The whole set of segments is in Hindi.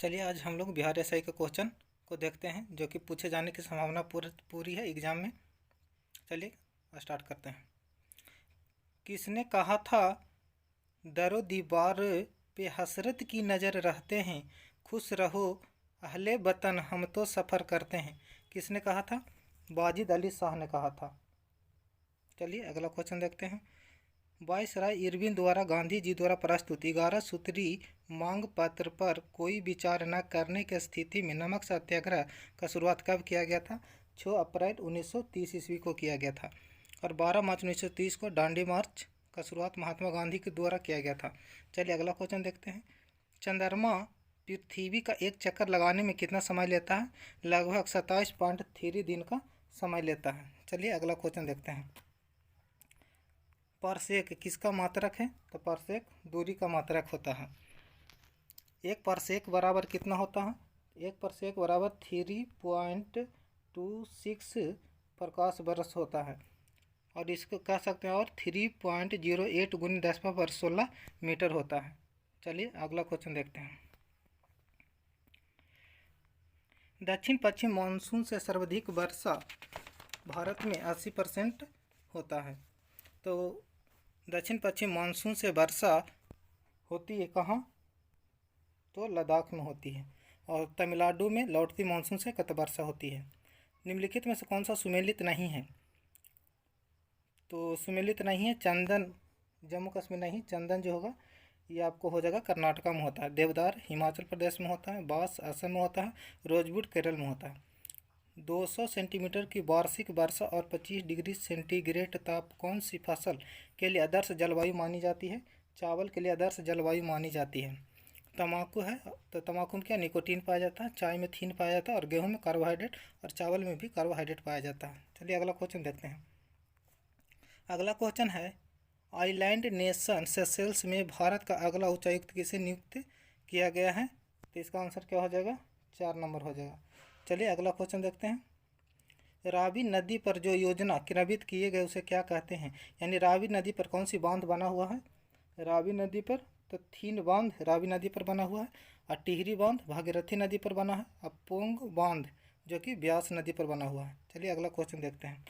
चलिए आज हम लोग बिहार एसआई के क्वेश्चन को देखते हैं जो कि पूछे जाने की संभावना पूरी है एग्ज़ाम में। चलिए स्टार्ट करते हैं। किसने कहा था दरो दीवार पे हसरत की नज़र रहते हैं, खुश रहो अहले वतन हम तो सफ़र करते हैं। किसने कहा था? वाजिद अली शाह ने कहा था। चलिए अगला क्वेश्चन देखते हैं। वायसराय इरविन द्वारा गांधी जी द्वारा प्रस्तुत 11 सूत्री मांग पत्र पर कोई विचार न करने की स्थिति में नमक सत्याग्रह का शुरुआत कब किया गया था? 6 अप्रैल 1930 ईस्वी को किया गया था और 12 मार्च 1930 को दांडी मार्च का शुरुआत महात्मा गांधी के द्वारा किया गया था। चलिए अगला क्वेश्चन देखते हैं। चंद्रमा पृथ्वी का एक चक्कर लगाने में कितना समय लेता है? लगभग 27.3 दिन का समय लेता है। चलिए अगला क्वेश्चन देखते हैं। पारसेक किसका मात्रक है? तो पारसेक दूरी का मात्रक होता है। एक पारसेक बराबर कितना होता है? एक पारसेक बराबर 3.26 प्रकाश वर्ष होता है और इसको कह सकते हैं और 3.08 गुनी 10⁻16 मीटर होता है। चलिए अगला क्वेश्चन देखते हैं। दक्षिण पश्चिम मानसून से सर्वाधिक वर्षा भारत में 80% होता है। तो दक्षिण पश्चिम मानसून से वर्षा होती है कहाँ? तो लद्दाख में होती है और तमिलनाडु में लौटती मानसून से कब वर्षा होती है? निम्नलिखित में से कौन सा सुमेलित नहीं है? तो सुमेलित नहीं है चंदन, जम्मू कश्मीर नहीं, चंदन जो होगा ये आपको हो जाएगा कर्नाटका में होता है, देवदार हिमाचल प्रदेश में होता है, बांस असम में होता है, रोजवुड केरल में होता है। 200 सेंटीमीटर की वार्षिक वर्षा और 25 डिग्री सेंटीग्रेड ताप कौन सी फसल के लिए आदर्श जलवायु मानी जाती है? चावल के लिए आदर्श जलवायु मानी जाती है। तंबाकू है तो तंबाकू में क्या निकोटीन पाया जाता है, चाय में थीन पाया जाता है और गेहूं में कार्बोहाइड्रेट और चावल में भी कार्बोहाइड्रेट पाया जाता है। चलिए अगला क्वेश्चन देखते हैं। अगला क्वेश्चन है आइलैंड नेशन सेशेल्स में भारत का अगला उच्चायुक्त किसे नियुक्त किया गया है? तो इसका आंसर क्या हो जाएगा? 4 नंबर हो जाएगा। चलिए अगला क्वेश्चन देखते हैं। रावी नदी पर जो योजना क्रियान्वित किए गए उसे क्या कहते हैं? यानी रावी नदी पर कौन सी बांध बना हुआ है? रावी नदी पर तो 3 बांध रावी नदी पर बना हुआ है और टिहरी बांध भागीरथी नदी पर बना है और पोंग बांध जो कि ब्यास नदी पर बना हुआ है। चलिए अगला क्वेश्चन देखते हैं।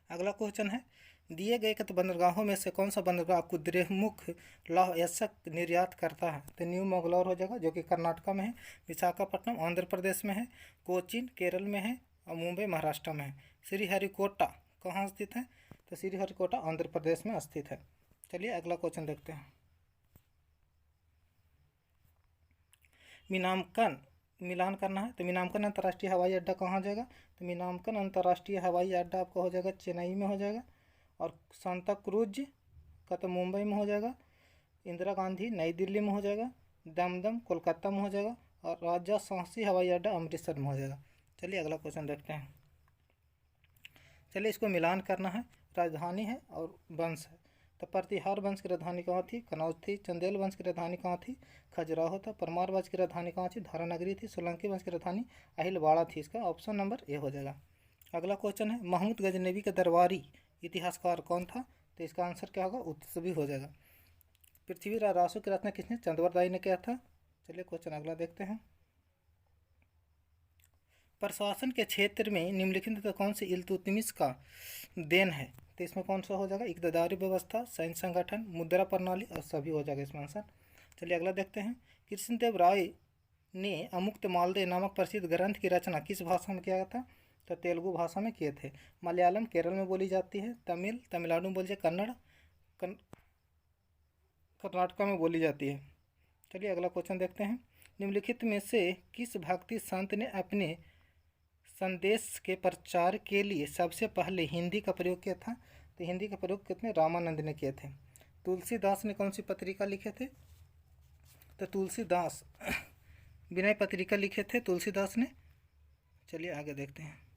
अगला क्वेश्चन है दिए गए कत बंदरगाहों में से कौन सा बंदरगाह कुद्रेमुख लौह एसक निर्यात करता है? तो न्यू मंगलौर हो जाएगा जो कि कर्नाटका में है, विशाखापट्टनम आंध्र प्रदेश में है, कोचीन केरल में है और मुंबई महाराष्ट्र में है। श्रीहरिकोटा कहाँ स्थित है? तो श्रीहरिकोटा आंध्र प्रदेश में स्थित है। चलिए अगला क्वेश्चन देखते हैं। मिलान करना है तो मीनामकन अंतर्राष्ट्रीय हवाई अड्डा कहाँ जाएगा? तो मीनामकन अंतर्राष्ट्रीय हवाई अड्डा आपका हो जाएगा चेन्नई में हो जाएगा और सांता क्रूज का तो मुंबई में हो जाएगा, इंदिरा गांधी नई दिल्ली में हो जाएगा, दमदम कोलकाता में हो जाएगा और राजा सांसी हवाई अड्डा अमृतसर में हो जाएगा। चलिए अगला क्वेश्चन देखते हैं। चलिए इसको मिलान करना है। राजधानी है और वंश है तो प्रतिहार वंश की राजधानी कहाँ थी? कनौज थी। चंदेल वंश की राजधानी कहाँ थी? खजुराहो था। परमार वंश की राजधानी कहाँ थी? धारानगरी थी। सोलंकी वंश की राजधानी अहिलवाड़ा थी। इसका ऑप्शन नंबर ए हो जाएगा। अगला क्वेश्चन है महमूद गजनवी का दरबारी इतिहासकार कौन था? तो इसका आंसर क्या होगा? उत्सवी हो जाएगा। पृथ्वीराज रासो की रचना किसने? चंद्रवरदाई ने किया था। चलिए क्वेश्चन अगला देखते हैं। प्रशासन के क्षेत्र में निम्नलिखित में कौन सी इल्तुतमिश का देन है? तो इसमें कौन सा हो जाएगा? इक़्तिदारी व्यवस्था, सैन्य संगठन, मुद्रा प्रणाली और सभी हो जाएगा इसमें आंसर। चलिए अगला देखते हैं। कृष्णदेव राय ने अमुक्त मालदे नामक प्रसिद्ध ग्रंथ की रचना किस भाषा में किया था? तो तेलुगु भाषा में किए थे। मलयालम केरल में बोली जाती है, तमिल तमिलनाडु में बोली जाती है, कन्नड़ कर्नाटका में बोली जाती है। चलिए अगला क्वेश्चन देखते हैं। निम्नलिखित में से किस भक्ति संत ने अपने संदेश के प्रचार के लिए सबसे पहले हिंदी का प्रयोग किया था? तो हिंदी का प्रयोग कितने? रामानंद ने किए थे। तुलसीदास ने कौन सी पत्रिका लिखे थे? तो तुलसीदास विनय पत्रिका लिखे थे तुलसीदास ने। चलिए आगे देखते हैं।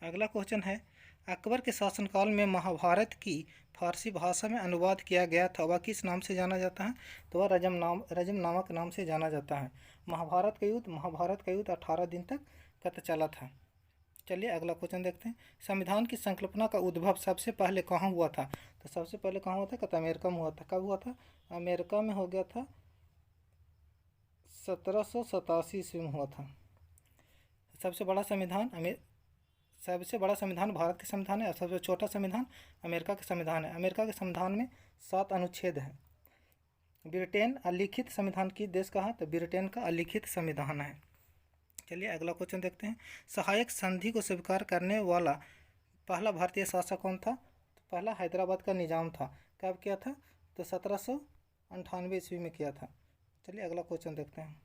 अगला क्वेश्चन है अकबर के शासनकाल में महाभारत की फारसी भाषा में अनुवाद किया गया था, वह किस नाम से जाना जाता है? तो वह रजम नामक नाम से जाना जाता है। महाभारत का युद्ध 18 दिन तक कत चला था। चलिए अगला क्वेश्चन देखते हैं। संविधान की संकल्पना का उद्भव सबसे पहले कहाँ हुआ था? तो सबसे पहले कहाँ हुआ था? अमेरिका में हुआ था। कब हुआ था? अमेरिका में हो गया था 1787 ईस्वी में हुआ था। सबसे बड़ा संविधान भारत के संविधान है और सबसे छोटा संविधान अमेरिका के संविधान है। अमेरिका के संविधान में 7 अनुच्छेद हैं। ब्रिटेन अलिखित संविधान की देश कहा, तो ब्रिटेन का अलिखित संविधान है। चलिए अगला क्वेश्चन देखते हैं। सहायक संधि को स्वीकार करने वाला पहला भारतीय शासक कौन था? तो पहला हैदराबाद का निजाम था। कब किया था? तो 1798 ईस्वी में किया था। चलिए अगला क्वेश्चन देखते हैं।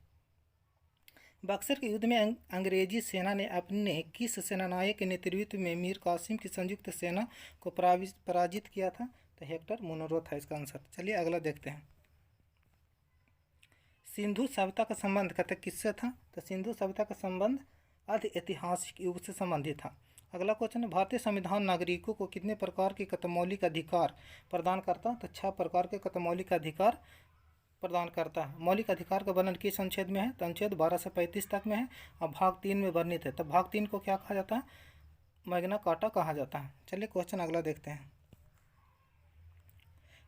बक्सर के युद्ध में अंग्रेजी सेना ने अपने किस सेनानायक के नेतृत्व में मीर कासिम की संयुक्त सेना को पराजित किया था? तो हेक्टर मुनरो था इसका आंसर। चलिए अगला देखते हैं। सिंधु सभ्यता का संबंध कहते किससे था? तो सिंधु सभ्यता का संबंध अर्ध ऐतिहासिक युग से संबंधित था। अगला क्वेश्चन है, भारतीय संविधान नागरिकों को कितने प्रकार के मौलिक अधिकार प्रदान करता? तो 6 प्रकार के मौलिक अधिकार प्रदान करता है। मौलिक अधिकार का वर्णन किस अनुच्छेद में है? तो अनुच्छेद 12 से 35 तक में है और भाग 3 में वर्णित है। तो भाग 3 को क्या कहा जाता है? मैग्ना कार्टा कहा जाता है। चलिए क्वेश्चन अगला देखते हैं।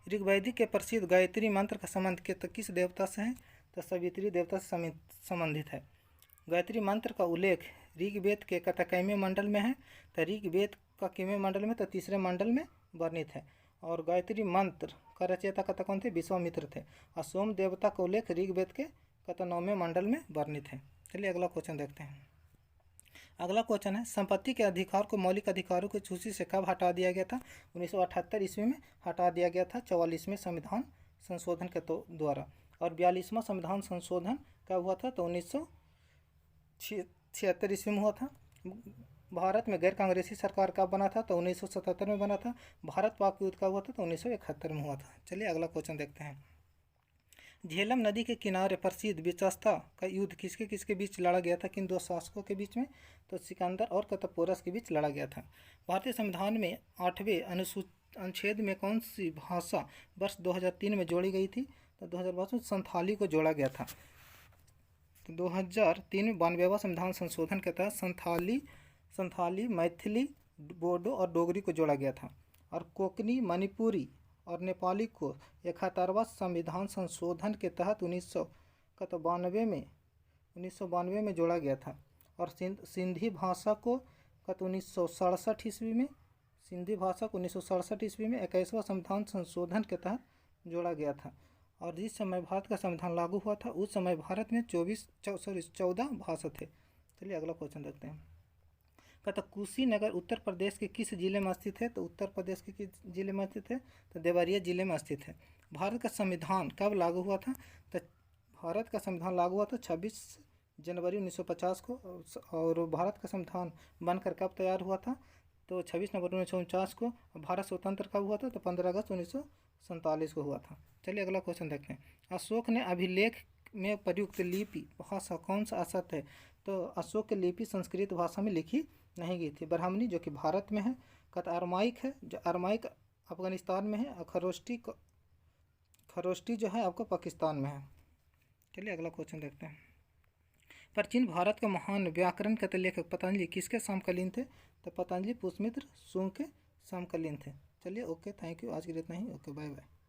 ऋग्वेदिक के प्रसिद्ध गायत्री मंत्र का संबंध किस देवता से है? तो सावित्री देवता से संबंधित है। गायत्री मंत्र का उल्लेख ऋग्वेद के कतकैमे मंडल में है। तो ऋग्वेद का किमे मंडल में तो 3रे मंडल में वर्णित है। और गायत्री मंत्र का रचयिता कथा कौन थे? विश्वामित्र थे। और सोम देवता का उल्लेख ऋग्वेद के 9वें मंडल में वर्णित है। चलिए अगला क्वेश्चन देखते हैं। अगला क्वेश्चन है, संपत्ति के अधिकार को मौलिक अधिकारों की सूची से कब हटा दिया गया था? 1978 ईस्वी में हटा दिया गया था 44वें संविधान संशोधन के द्वारा। और 42वां संविधान संशोधन कब हुआ था? तो 1976 ईस्वी में हुआ था। भारत में गैर कांग्रेसी सरकार कब बना था? तो 1977 में बना था। भारत पाक युद्ध कब हुआ था? तो 1971 में हुआ था। चलिए अगला क्वेश्चन देखते हैं। झेलम नदी के किनारे प्रसिद्ध विचस्ता का युद्ध किसके किसके बीच लड़ा गया था? किन 2 शासकों के बीच में? तो सिकंदर और कतपोरस के बीच लड़ा गया था। भारतीय संविधान में 8वें अनुच्छेद में कौन सी भाषा वर्ष 2003 में जोड़ी गई थी? तो 2005 में संथाली को जोड़ा गया था। तो 2003 में 92वां संविधान संशोधन के तहत संथाली, मैथिली, बोडो और डोगरी को जोड़ा गया था। और कोंकणी, मणिपुरी और नेपाली को 71वां संविधान संशोधन के तहत 1992 में जोड़ा गया था। और सिंधी भाषा को 1967 ईस्वी में 21वां संविधान संशोधन के तहत जोड़ा गया था। और जिस समय भारत का संविधान लागू हुआ था उस समय भारत में 14 भाषा थे। चलिए अगला क्वेश्चन देखते हैं। कहता कुशीनगर उत्तर प्रदेश के किस जिले में स्थित है? तो उत्तर प्रदेश के किस जिले में स्थित है? तो देवरिया जिले में स्थित है। भारत का संविधान कब लागू हुआ था? तो भारत का संविधान लागू हुआ था 26 जनवरी 1950 को। और भारत का संविधान बनकर कब तैयार हुआ था? तो 26 नवंबर 1949 को। भारत स्वतंत्र कब हुआ था? तो 15 अगस्त 1947 को हुआ था। चलिए अगला क्वेश्चन देखते हैं। अशोक ने अभिलेख में प्रयुक्त लिपि भाषा कौन सा असत है? तो अशोक की लिपि संस्कृत भाषा में लिखी नहीं गई थी। ब्राह्मणी जो कि भारत में है। अरमाइक है जो अरमाइक अफगानिस्तान में है। और खरोष्टी जो है आपको पाकिस्तान में है। चलिए अगला क्वेश्चन देखते हैं। प्राचीन भारत के महान व्याकरण के लेखक पतंजलि किसके समकालीन थे? तो पतंजलि पुष्यमित्र शुंग के समकालीन थे। चलिए ओके, थैंक यू। आज के लिए इतना ही। Okay, bye bye.